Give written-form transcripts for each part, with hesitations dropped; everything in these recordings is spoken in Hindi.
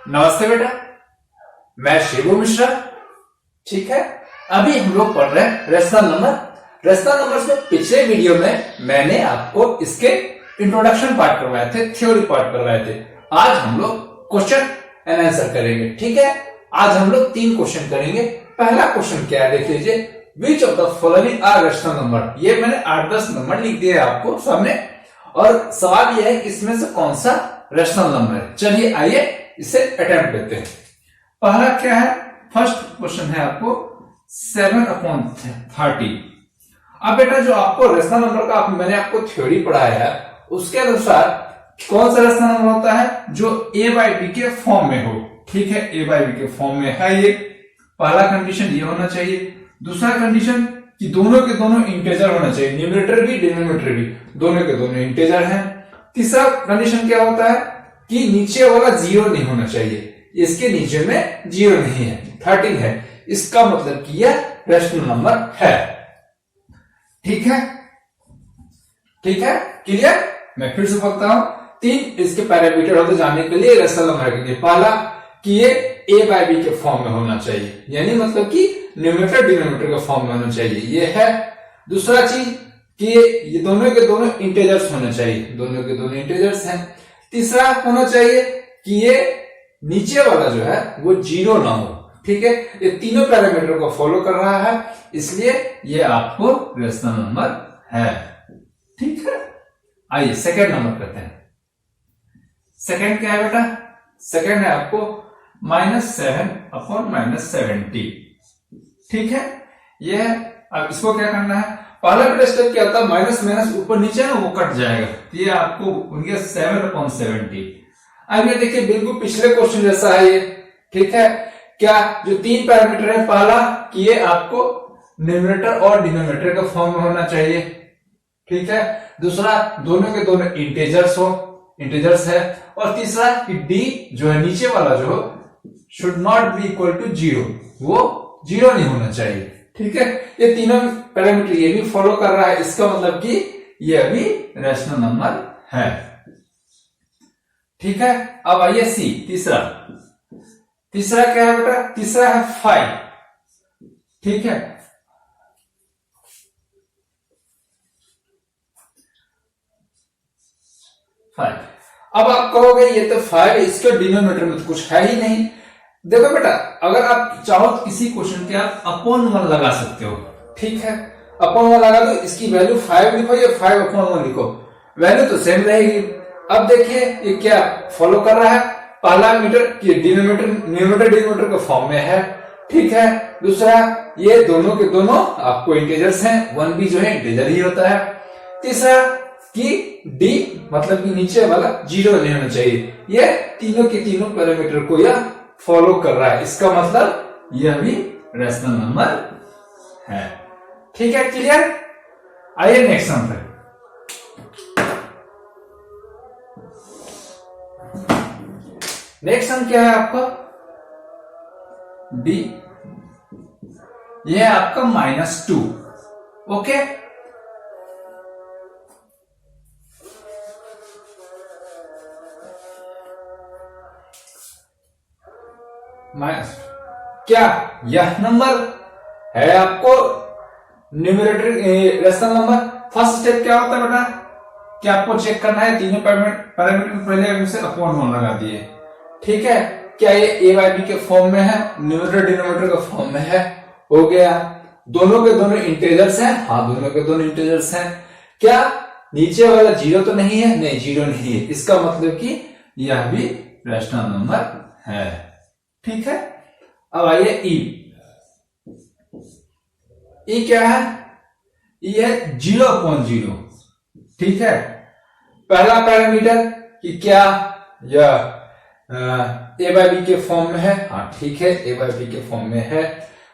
नमस्ते बेटा, मैं शिवू मिश्रा। ठीक है, अभी हम लोग पढ़ रहे हैं रेशनल नंबर। रेशनल नंबर्स में पिछले वीडियो में मैंने आपको इसके इंट्रोडक्शन पार्ट करवाए थे, थ्योरी पार्ट करवाए थे। आज हम लोग क्वेश्चन एंड आंसर करेंगे। ठीक है, आज हम लोग 3 क्वेश्चन करेंगे। पहला क्वेश्चन क्या है, देख लीजिए। Which of the following are rational number. ये मैंने 8-10 नंबर लिख दिए आपको सामने, और सवाल यह है कि इसमें से कौन सा रेशनल नंबर है। चलिए आइए इसे अटेम्प्ट करते हैं। पहला क्या है, फर्स्ट क्वेश्चन है आपको 7/30। अब बेटा जो आपको रेशनल नंबर का मैंने आपको थ्योरी पढ़ाया है, उसके अनुसार कौन सा रेशनल नंबर होता है जो a/b के फॉर्म में हो। ठीक है, a/b के फॉर्म में है ये। पहला कंडीशन ये होना चाहिए। दूसरा कंडीशन कि दोनों के दोनों इंटेजर होना चाहिए, न्यूमरेटर भी डिनोमिनेटर भी दोनों के दोनों इंटेजर हैं। तीसरा कंडीशन क्या होता है कि नीचे वाला 0 नहीं होना चाहिए। इसके नीचे में 0 नहीं है, 13 है। इसका मतलब कि यह रेशनल नंबर है। ठीक है, ठीक है, क्लियर। मैं फिर से बोलता हूं, 3 इसके पैरामीटर होते जानने के लिए रेशनल नंबर के लिए। पहला कि ये a/b के फॉर्म में होना चाहिए, यानी मतलब कि न्यूमरेटर डिनोमिनेटर के फॉर्म में होना चाहिए, ये है। दूसरा चीज कि ये दोनों के दोनों इंटेजर्स होने चाहिए, दोनों के दोनों इंटेजर्स हैं। तीसरा होना चाहिए कि ये नीचे वाला जो है वो 0 ना हो। ठीक है, ये तीनों पैरामीटर को फॉलो कर रहा है, इसलिए ये आपको रेशनल नंबर है। ठीक है, आइए सेकंड नंबर करते हैं। सेकंड क्या है बेटा, सेकंड है आपको -7/-70। ठीक है, ये है। अब इसको क्या करना है, पहला बेटा स्टेप क्या होता है, माइनस माइनस ऊपर नीचे ना वो कट जाएगा, तो ये आपको बन गया 7/70। अब ये देखिए बिल्कुल पिछले क्वेश्चन जैसा है ये। ठीक है, क्या जो 3 पैरामीटर है, पहला कि ये आपको न्यूमरेटर और डिनोमिनेटर के फॉर्म में होना चाहिए। ठीक है, दूसरा दोनों के दोनों इंटेजर्स है, और तीसरा कि डी जो है नीचे वाला जो should not be equal to 0, वो 0 नहीं होना चाहिए। ठीक है, ये तीनों पैरामीटर ये भी फॉलो कर रहा है, इसका मतलब कि ये अभी रेशनल नंबर है। ठीक है, अब आइए सी, तीसरा क्या है बेटा, तीसरा है 5। ठीक है, अब आप कहोगे ये तो 5, इसके डिनोमिनेटर में तो कुछ है ही नहीं। देखो बेटा, अगर आप चाहो तो किसी क्वेश्चन के आप अपॉन 1 लगा सकते हो। ठीक है, अपॉन 1 लगा दो, इसकी वैल्यू 5 लिखो या 5/1 लिखो, वैल्यू तो सेम रहेगी। अब देखिए ये क्या फॉलो कर रहा है, पहला मीटर कि न्यूमरेटर डिनोमिनेटर के फॉर्म में है। ठीक है, दूसरा ये दोनों के दोनों आपको इंटेजर्स हैं, 1 भी जो है इंटेजर ही होता है। तीसरा कि डी मतलब कि नीचे वाला 0 नहीं होना चाहिए। ये तीनों के तीनों पैरामीटर को यह फॉलो कर रहा है, इसका मतलब यह भी रेशनल नंबर है। ठीक है, क्लियर। आइए नेक्स्ट नंबर। नेक्स्ट सम क्या है आपका, डी, यह है आपका -2। ओके, क्या यह नंबर है आपको numerator rational number. First step क्या होता है बेटा, क्या आपको चेक करना है, तीनों पैरामीटर पहले उसे अपॉन 1 लगा दिए। ठीक है, क्या ये a/b के फॉर्म में है, न्यूमरेटर डिनोमिनेटर के फॉर्म में है, हो गया। दोनों के दोनों इंटेजर्स हैं, हाँ दोनों के दोनों इंटेजर्स हैं। क्या नीचे वाला 0 तो नहीं है, नहीं 0 नहीं है, इसका मतलब कि यह भी रेशनल नंबर है। ठीक है, अब आइए ई क्या है, ई है 0/0। ठीक है, पहला पैरामीटर कि क्या यह a/b के फॉर्म में है, हाँ ठीक है a/b के फॉर्म में है।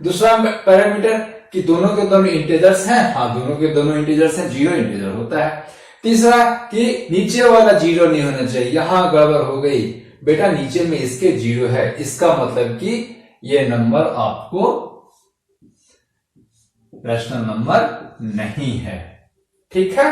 दूसरा पैरामीटर कि दोनों के दोनों इंटेजर्स हैं, हाँ दोनों के दोनों इंटेजर्स हैं, 0 इंटेजर होता है। तीसरा कि नीचे वाला 0 नहीं होना चाहिए, यहां गड़बड़ हो गई बेटा, नीचे में इसके 0 है, इसका मतलब कि ये नंबर आपको रेशनल नंबर नहीं है। ठीक है,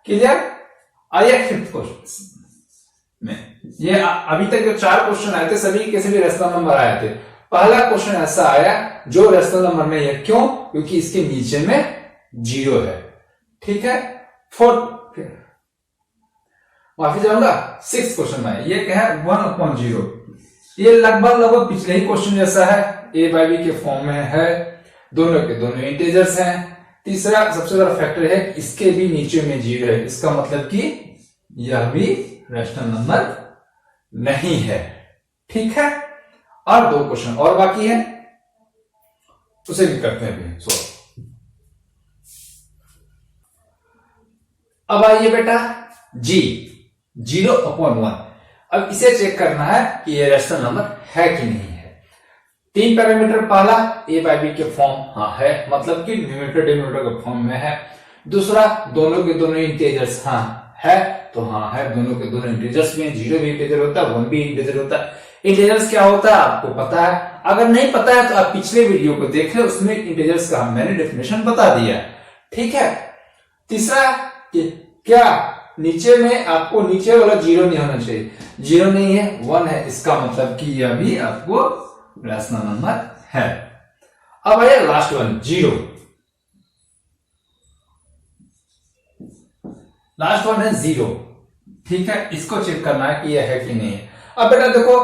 क्लियर। आइए फिफ्थ क्वेश्चन। में। ये अभी तक जो 4 क्वेश्चन आए थे सभी किसी भी रेशनल नंबर आए थे। पहला क्वेश्चन ऐसा आया जो रेशनल नंबर नहीं है, क्यों? क्योंकि इसके नीचे में 0 है। ठीक है। फोर्थ, माफी चाहूंगा, 6 क्वेश्चन में ये क्या है 1/0। ये लगभग पिछले ही क्वेश्चन जैसा है, a बाई बी के फॉर्म में है, दोनों के दोनों इंटीजर्स हैं। तीसरा सबसे बड़ा फैक्टर है इसके भी नीचे में 0 है, इसका मतलब कि यह भी रेशनल नंबर नहीं है। ठीक है। और 2 क्वेश्चन और बाकी है, उसे भी करते हैं अभी। सो अब आइए बेटा जी 0/1। अब इसे चेक करना है कि ये रेशनल नंबर है कि नहीं है। 3 पैरामीटर, पहला a बाई बी के फॉर्म हाँ है, मतलब कि न्यूमरेटर डिनोमिनेटर के फॉर्म में है। दूसरा दोनों के दोनों इंटीजर्स हाँ है, तो हाँ है, दोनों के दोनों इंटीजर्स भी हैं, 0 भी इंटीजर होता है, 1 भी इंटीजर होता है। इंटीजर्स क्या होता है आपको पता है, अगर नहीं पता है तो आप पिछले वीडियो को देख ले, उसमें इंटीजर्स का मैंने डेफिनेशन बता दिया। ठीक है। तीसरा क्या नीचे में आपको नीचे वाला 0 नहीं होना चाहिए, 0 नहीं है 1 है, इसका मतलब कि यह भी आपको रेशनल नंबर है। अब आइए लास्ट वन 0, लास्ट वन है 0। ठीक है। इसको चेक करना है कि यह है कि नहीं है। अब बेटा देखो,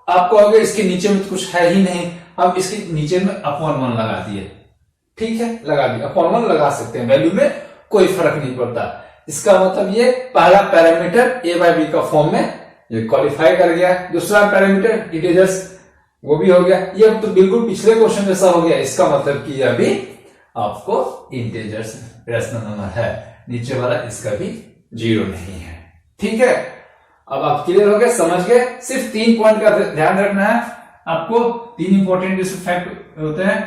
आपको अगर इसके नीचे में कुछ है ही नहीं, अब इसके नीचे में /1 लगा दिए। ठीक है, लगा दिया, /1 लगा सकते हैं, वैल्यू में कोई फर्क नहीं पड़ता। इसका मतलब ये पहला पैरामीटर a बाई बी का फॉर्म में ये क्वालिफाई कर गया। दूसरा पैरामीटर इंटीजर्स वो भी हो गया। ये तो बिल्कुल पिछले क्वेश्चन जैसा हो गया, इसका मतलब कि यह भी आपको इंटीजर्स रेशनल नंबर है। नीचे वाला इसका भी 0 नहीं है। ठीक है। अब आप क्लियर हो गए, समझ गए। सिर्फ 3 पॉइंट का ध्यान रखना है आपको। 3 इंपॉर्टेंट फैक्ट होते हैं।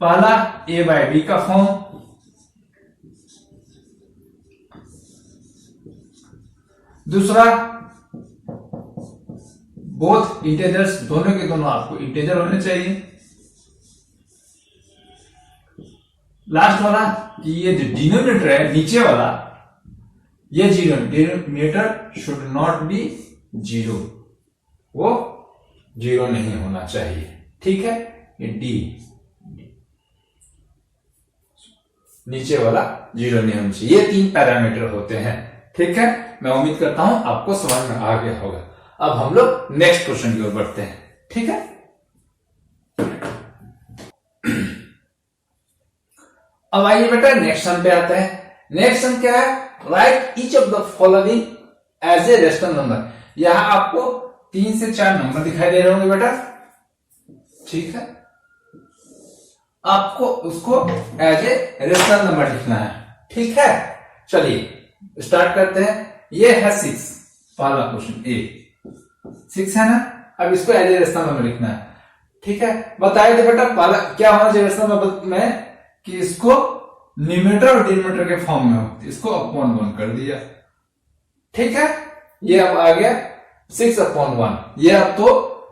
पहला a बाई बी का फॉर्म, दूसरा बोथ इंटीजर्स, दोनों के दोनों आपको इंटीजर होने चाहिए। लास्ट वाला कि ये जो डिनोमिनेटर है नीचे वाला, ये 0, डिनोमिनेटर शुड नॉट बी 0, वो 0 नहीं होना चाहिए। ठीक है। ये डी नीचे वाला 0 नहीं होना चाहिए। ये 3 पैरामीटर होते हैं। ठीक है। मैं उम्मीद करता हूं आपको समझ में आ गया होगा। अब हम लोग नेक्स्ट क्वेश्चन की ओर बढ़ते हैं। ठीक है। अब आइए बेटा नेक्स्ट सम पे आते हैं। नेक्स्ट सम क्या है, write each of the following as a rational number. यहां आपको 3 से 4 नंबर दिखाई दे रहे होंगे बेटा। ठीक है। आपको उसको एज ए रेशनल नंबर लिखना है। ठीक है। चलिए स्टार्ट करते हैं। ये है 6, पहला क्वेश्चन ए 6 है ना। अब इसको एज ए रेशनल नंबर लिखना है। ठीक है। बताए थे बेटा पहला क्या होना चाहिए रेशनल नंबर में, कि इसको न्यूमरेटर और डिनोमिनेटर के फॉर्म में हो, इसको /1 कर दिया। ठीक है। ये अब आ गया 6/1। ये अब तो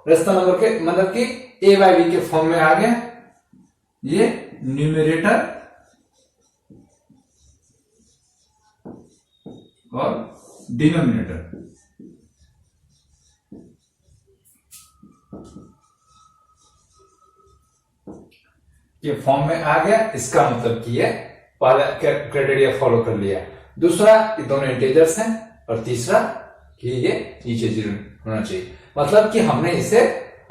रेशनल नंबर के मतलब कि a बाई बी के फॉर्म में आ गया। ये न्यूमरेटर और डिनोमिनेटर, ये फॉर्म में आ गया। इसका मतलब कि ये पहला क्राइटेरिया फॉलो कर लिया। दूसरा कि दोनों इंटीजर्स हैं, और तीसरा कि ये नीचे 0 होना चाहिए। मतलब कि हमने इसे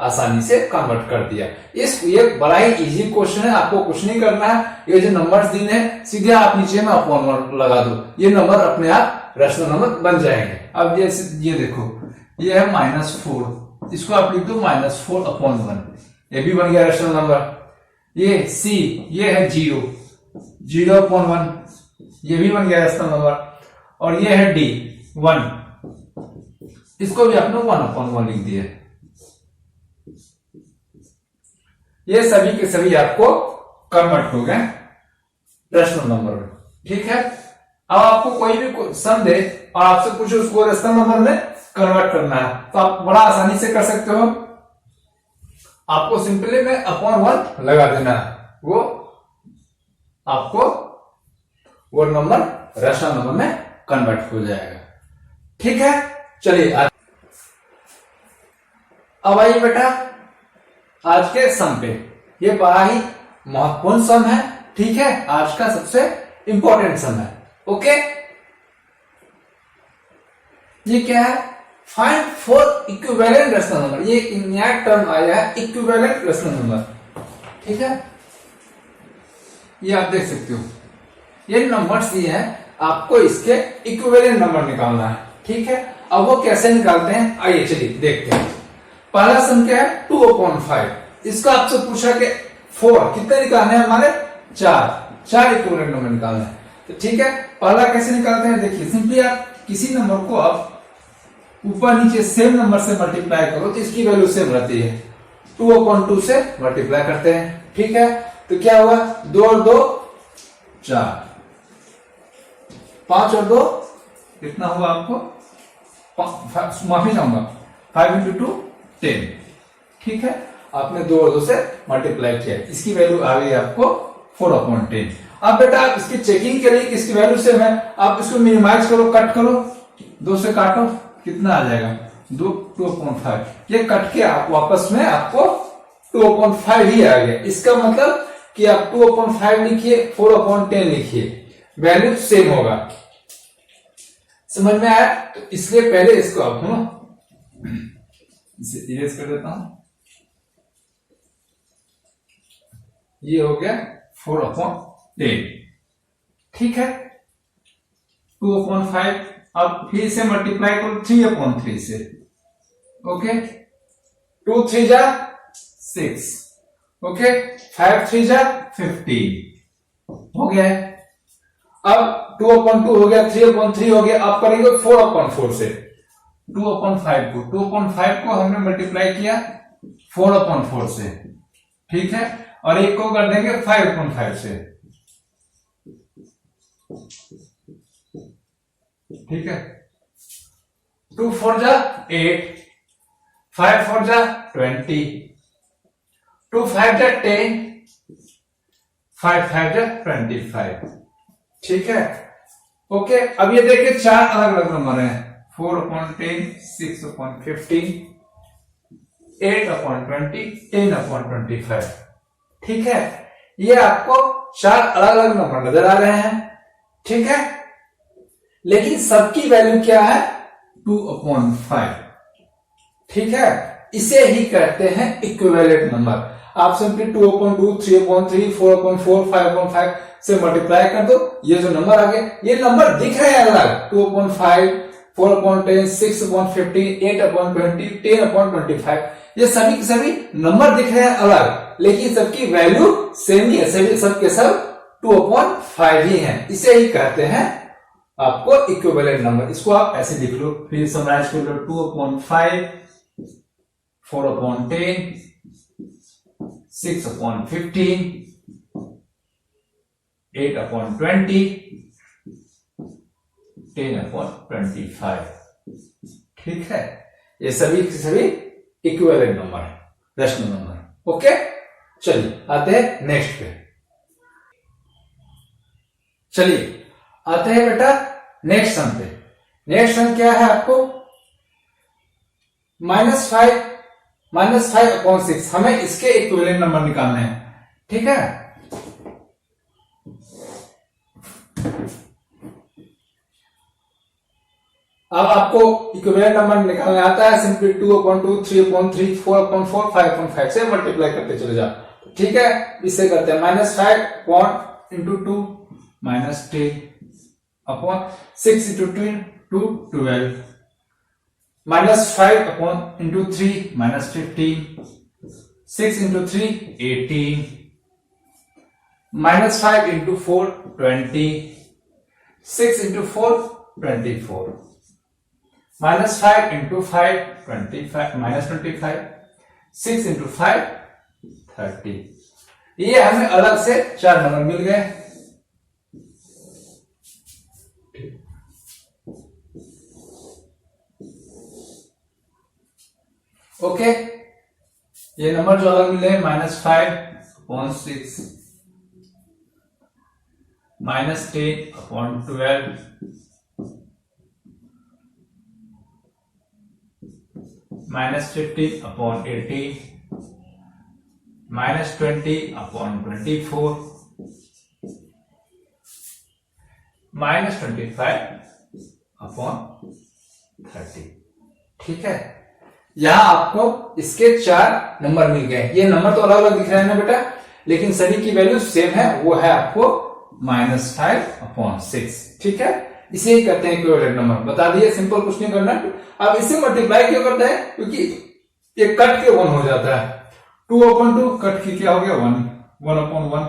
आसानी से कन्वर्ट कर दिया। ये बड़ा ही इजी क्वेश्चन है, आपको कुछ नहीं करना है। ये जो नंबर्स दिए हैं सीधे आप नीचे में /1 लगा दो, ये नंबर अपने आप रेशनल नंबर बन जाएंगे। अब जैसे ये देखो, ये है -4, इसको आप लिख दो -4/1, ये भी बन गया रेशनल नंबर। ये सी, ये है 0/1, ये भी बन गया रेशनल नंबर। और ये है डी 1, इसको भी आपने 1/1 लिख दिया। ये सभी के सभी आपको कन्वर्ट हो गए रेशनल नंबर में। ठीक है। अब आपको कोई भी सम दे और आपसे पूछे उसको रेशनल नंबर में कन्वर्ट करना है, तो आप बड़ा आसानी से कर सकते हो। आपको सिंपली में /1 लगा देना है, वो आपको वो नंबर रेशनल नंबर में कन्वर्ट हो जाएगा। ठीक है। चलिए अब आइए बेटा आज के सम पे। ये बड़ा ही महत्वपूर्ण सम है, ठीक है, आज का सबसे इंपॉर्टेंट सम है। ओके, ये क्या है? Find four equivalent rational number. ये एक नया टर्म आया है, इक्विवेलेंट रेशनल नंबर, ठीक है। ये आप देख सकते हो, ये नंबर्स ये है, आपको इसके इक्विवेलेंट नंबर निकालना है, ठीक है। अब वो कैसे निकालते हैं, आइए चलिए देखते हैं। पहला सम क्या है? 2/5। इसका आपसे पूछा कि 4 कितने निकालने हैं? हमारे 4 इक्विवेलेंट नंबर निकालना है। तो ठीक है, पहला कैसे निकालते हैं? देखिए, सिंपली आप किसी नंबर को आप ऊपर नीचे सेम नंबर से मल्टीप्लाई करो तो इसकी वैल्यू सेम रहती है। 2/2 से मल्टीप्लाई करते हैं, ठीक है। तो क्या हुआ? 2 और 2 4, 5 और 2 कितना हुआ आपको? माफी चाहूंगा, 5 × 2 10, ठीक है। आपने 2 और 2 से मल्टीप्लाई किया, इसकी वैल्यू आ गई आपको 4/10। अब बेटा आप इसकी चेकिंग करिए कि इसकी वैल्यू सेम है। आप इसको मिनिमाइज करो, कट करो, 2 से काटो, कितना आ जाएगा? 2/5। ये कट के आप वापस में आपको 2/5 ही आ गया। इसका मतलब कि आप 2/5 लिखिए, 4/10 लिखिए, वैल्यू सेम होगा। समझ में आया? तो इसलिए पहले इसको आप इसे इरेज कर देता हूं। ये हो गया 4/10, ठीक है। 2/5 अब फिर से मल्टीप्लाई करो 3/3 से। ओके, 2 3 जा 6, ओके, 5 3 जा 15 हो गया है। अब 2/2 हो गया, 3/3 हो गया। अब करेंगे 4/4 से। 2/5 को हमने मल्टीप्लाई किया 4/4 से, ठीक है। और एक को कर देंगे 5/5 से, ठीक है। 2 4 जा 8, 5 4 जा 20, 2 5 जा 10, 5 5 जा 25, ठीक है। ओके, अब ये देखिए 4 अलग अलग नंबर हैं। 4/10, 6/15, 8/20, 10/25, ठीक है। ये आपको 4 अलग अलग नंबर नजर आ रहे हैं, ठीक है। लेकिन सबकी वैल्यू क्या है? 2/5, ठीक है। इसे ही कहते हैं इक्विवेलेंट नंबर। आप सिंपली 2/2, 3/3, 4/4, 5/5 से मल्टीप्लाई कर दो, ये जो नंबर आ गए, ये नंबर दिख रहे हैं अलग। 2/5, 4/10, 6/15, 8/20, 10/25, ये सभी के सभी नंबर दिख रहे हैं अलग, लेकिन सबकी वैल्यू सेम ही है, सभी सबके सब 2/5 ही हैं। इसे ही कहते हैं आपको इक्विवेलेंट नंबर। इसको आप ऐसे लिख लो, फिर समराइज कर लो। 2/5, 4/10, 6/15, 8/20, 10/25, ठीक है। ये सभी के सभी इक्विवेलेंट नंबर है, रेशनल नंबर। ओके, चलिए आते हैं नेक्स्ट पे। चलिए आते हैं बेटा नेक्स्ट सम पे। नेक्स्ट सम क्या है आपको? -5/6। हमें इसके इक्विवेलेंट नंबर निकालने हैं, ठीक है। अब आपको इक्विवेलेंट नंबर निकालने आता है, सिंपली 2/2, 3/3, 4/4, 5/5 से मल्टीप्लाई करते चले जाओ, ठीक है। इससे करते हैं -5 × 2 -10 अपॉन 6 × 2 12, -5 × 3 -15, 6 × 3 18, -5 × 4 20, 6 × 4 24, -5 × 5 25, -25, 6 × 5 30। ये हमें अलग से 4 नंबर मिल गए, ओके। ये नंबर जो अलग मिले -5/6, -10/12, -15/18 -20/24 -25/30। ठीक है, यहां आपको इसके 4 नंबर मिल गए। ये नंबर तो अलग अलग दिख रहे हैं ना बेटा, लेकिन सभी की वैल्यू सेम है, वो है आपको -5/6। ठीक है, इसे ही कहते हैं इक्विवेलेंट नंबर। बता दिए, सिंपल, कुछ नहीं करना। अब इसे मल्टीप्लाई क्यों करते हैं? क्योंकि ये कट के 1 हो जाता है। 2/2 कट के क्या हो गया? 1 1/1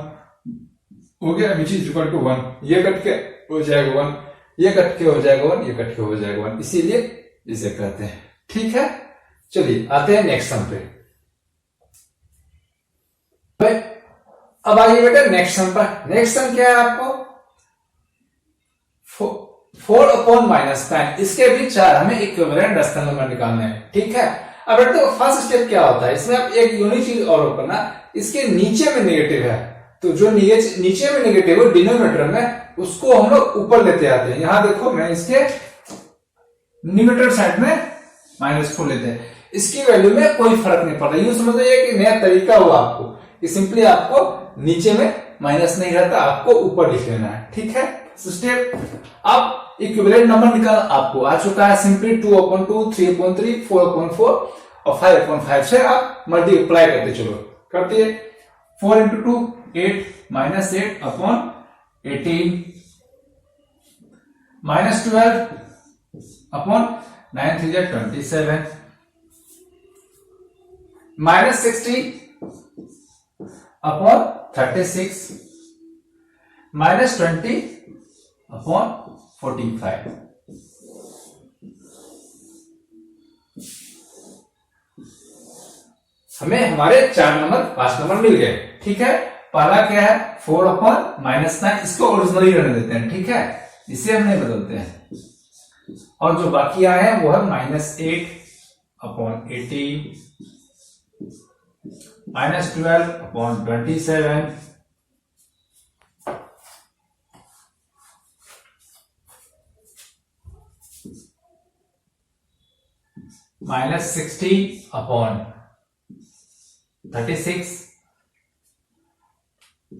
हो गया, विच इज इक्वल टू 1। ये कट के हो जाएगा 1, ये कट के हो जाएगा 1, ये कट के हो जाएगा 1, इसीलिए इसे कहते हैं। ठीक है, चलिए आते हैं नेक्स्ट सम पे। अब आइए बेटा नेक्स्ट सम पर। नेक्स्ट सम क्या है आपको? 4/-9, इसके भी 4 हमें इक्विवेलेंट रेशनल नंबर निकालने हैं। ठीक है, अब बेटा फर्स्ट स्टेप क्या होता है इसमें? आप एक यूनिक चीज और करना, इसके नीचे में नेगेटिव है, तो जो नीचे में नेगेटिव है डिनोमिनेटर में, उसको हम लोग ऊपर लेते आते हैं। यहां देखो, मैं इसके न्यूमरेटर साइड में -4 लेते हैं। इसकी वैल्यू में कोई फर्क नहीं पड़ता। यूं समझ लीजिए कि नया तरीका हुआ आपको कि सिंपली आपको नीचे में माइनस नहीं रहता, आपको ऊपर लिख लेना है। ठीक है, स्टेप। अब इक्विवेलेंट नंबर निकाल आपको आ चुका है। सिंपली 2/2, 3/3, 4/4 और 5/5 से आप मल्टीप्लाई करते चलो। करते 4 × 2 8 -8/18 -12/9 3 27 -60/36 -20/45। हमें हमारे 4 नंबर 5 नंबर मिल गए। ठीक है, पहला क्या है? 4/-9, इसको ओरिजिनली रहने देते हैं। ठीक है, इसे हम नहीं बदलते हैं। और जो बाकी आए हैं वो है -8/18 -12/27 -60/36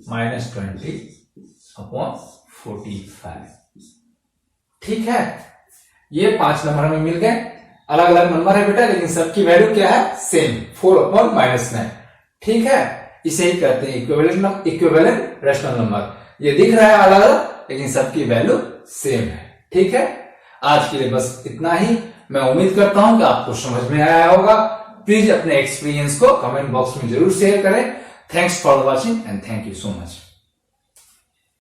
-20/45। ठीक है, ये 5 नंबर हमें मिल गए। अलग अलग नंबर है बेटा, लेकिन सबकी वैल्यू क्या है? सेम, 4/-9। ठीक है, इसे ही कहते हैं इक्विवेलेंट रेशनल नंबर। ये दिख रहा है अलग अलग, लेकिन सबकी वैल्यू सेम है। ठीक है, आज के लिए बस इतना ही। मैं उम्मीद करता हूं कि आपको समझ में आया होगा। प्लीज अपने एक्सपीरियंस को कमेंट बॉक्स में जरूर शेयर करें। Thanks for watching and thank you so much.